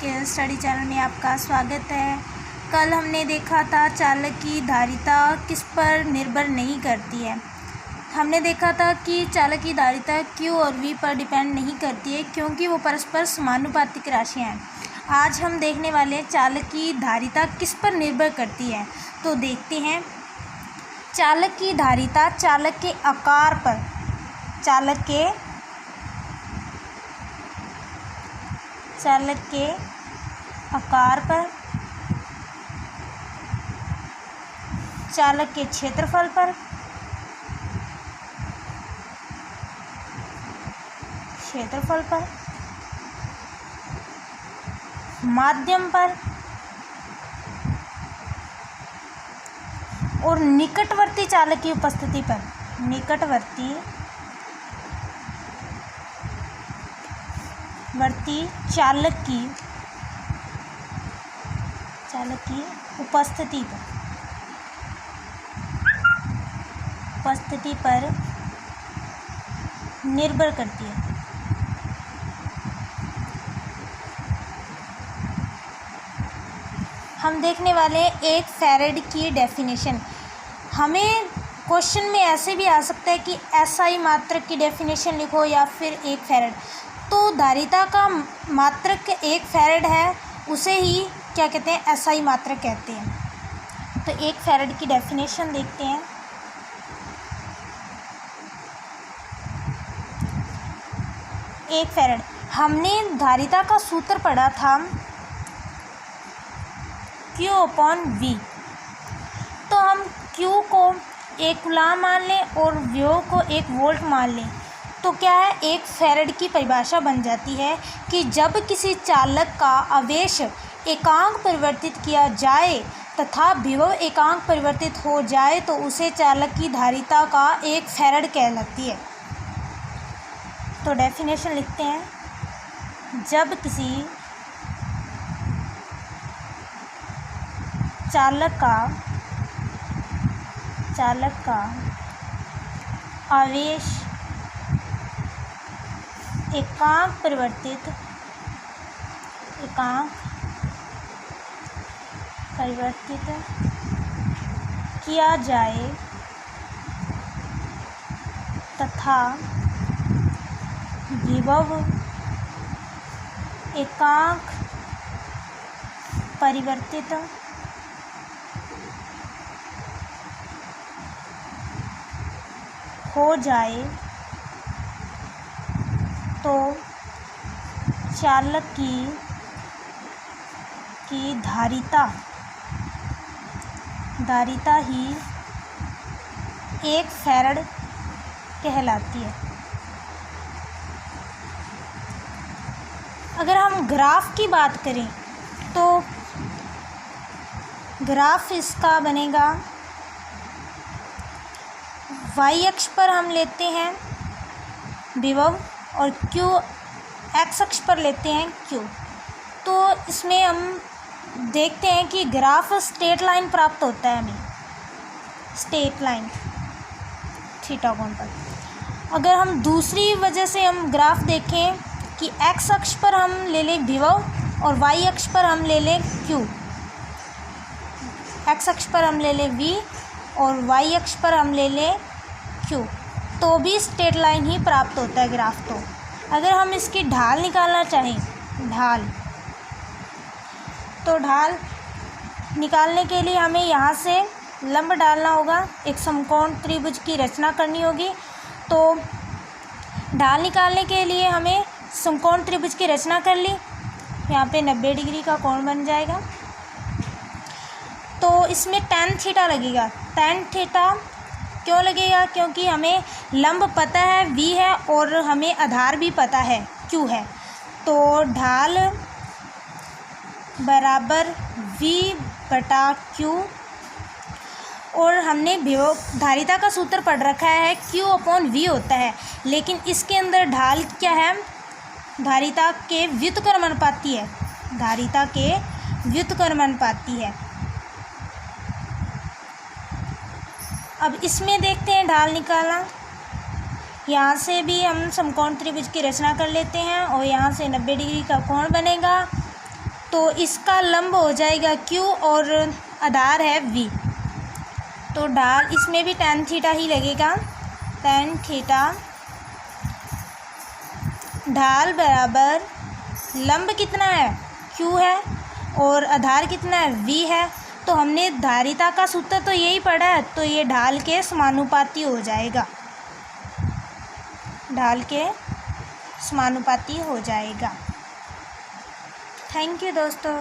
के study channel में आपका स्वागत है। कल हमने देखा था चालक की धारिता किस पर निर्भर नहीं करती है। हमने देखा था कि चालक की धारिता Q और V पर डिपेंड नहीं करती है क्योंकि वो परस्पर समानुपातिक राशियाँ हैं। आज हम देखने वाले हैं चालक की धारिता किस पर निर्भर करती है। तो देखते हैं चालक की धारिता चालक के आकार पर, चालक के आकार पर, चालक के क्षेत्रफल पर, माध्यम पर और निकटवर्ती चालक की उपस्थिति पर, निकटवर्ती चालक की उपस्थिति पर निर्भर करती है। हम देखने वाले हैं एक फैराड की डेफिनेशन। हमें क्वेश्चन में ऐसे भी आ सकता है कि एसआई मात्रक की डेफिनेशन लिखो या फिर एक फैराड। तो धारिता का मात्रक एक फैराड है, उसे ही क्या कहते हैं, एसआई मात्रक कहते हैं। तो एक फैराड की डेफिनेशन देखते हैं। एक फैराड, हमने धारिता का सूत्र पढ़ा था Q/V। तो हम Q को 1 कूलाम मान लें और V को 1 वोल्ट मान लें तो क्या है, एक फैराड की परिभाषा बन जाती है कि जब किसी चालक का आवेश एकांक परिवर्तित किया जाए तथा विभव एकांक परिवर्तित हो जाए तो उसे चालक की धारिता का एक फैराड कहलाती है। तो डेफिनेशन लिखते हैं, जब किसी चालक का आवेश एकांक परिवर्तित किया जाए तथा विभव एकांक परिवर्तित हो जाए तो चालक की धारिता ही एक फैराड कहलाती है। अगर हम ग्राफ की बात करें तो ग्राफ इसका बनेगा, y अक्ष पर हम लेते हैं विभव और x अक्ष पर लेते हैं Q। तो इसमें हम देखते हैं कि ग्राफ स्ट्रेट लाइन प्राप्त होता है हमें, स्ट्रेट लाइन थीटा कोण पर। अगर हम दूसरी वजह से हम ग्राफ देखें कि x अक्ष पर हम ले लें विभव और y अक्ष पर हम ले लें Q, x अक्ष पर हम ले लें V और y अक्ष पर हम ले लें Q, तो भी स्ट्रेट लाइन ही प्राप्त होता है ग्राफ। तो अगर हम इसकी ढाल निकालना चाहें, तो ढाल निकालने के लिए हमें यहाँ से लंब डालना होगा, एक समकोण त्रिभुज की रचना करनी होगी। तो ढाल निकालने के लिए हमें समकोण त्रिभुज की रचना कर ली, यहाँ पे 90 डिग्री का कोण बन जाएगा। तो इसमें tan थीटा लगेगा। tan थीटा क्यों लगेगा, क्योंकि हमें लंब पता है V है और हमें आधार भी पता है Q है। तो ढाल बराबर V/Q और हमने धारिता का सूत्र पढ़ रखा है Q/V होता है, लेकिन इसके अंदर ढाल क्या है, धारिता के व्युत्क्रमानुपाती है, है। अब इसमें देखते हैं ढाल निकालना। यहाँ से भी हम समकोण त्रिभुज की रचना कर लेते हैं और यहाँ से 90 डिग्री का कोण बनेगा। तो इसका लंब हो जाएगा Q और आधार है V। तो ढाल इसमें भी tan थीटा ही लगेगा। tan थीटा ढाल बराबर लंब कितना है Q है और आधार कितना है V है। तो हमने धारिता का सूत्र तो यही पढ़ा है, तो ये ढाल के समानुपाती हो जाएगा, ढाल के समानुपाती हो जाएगा। थैंक यू दोस्तों।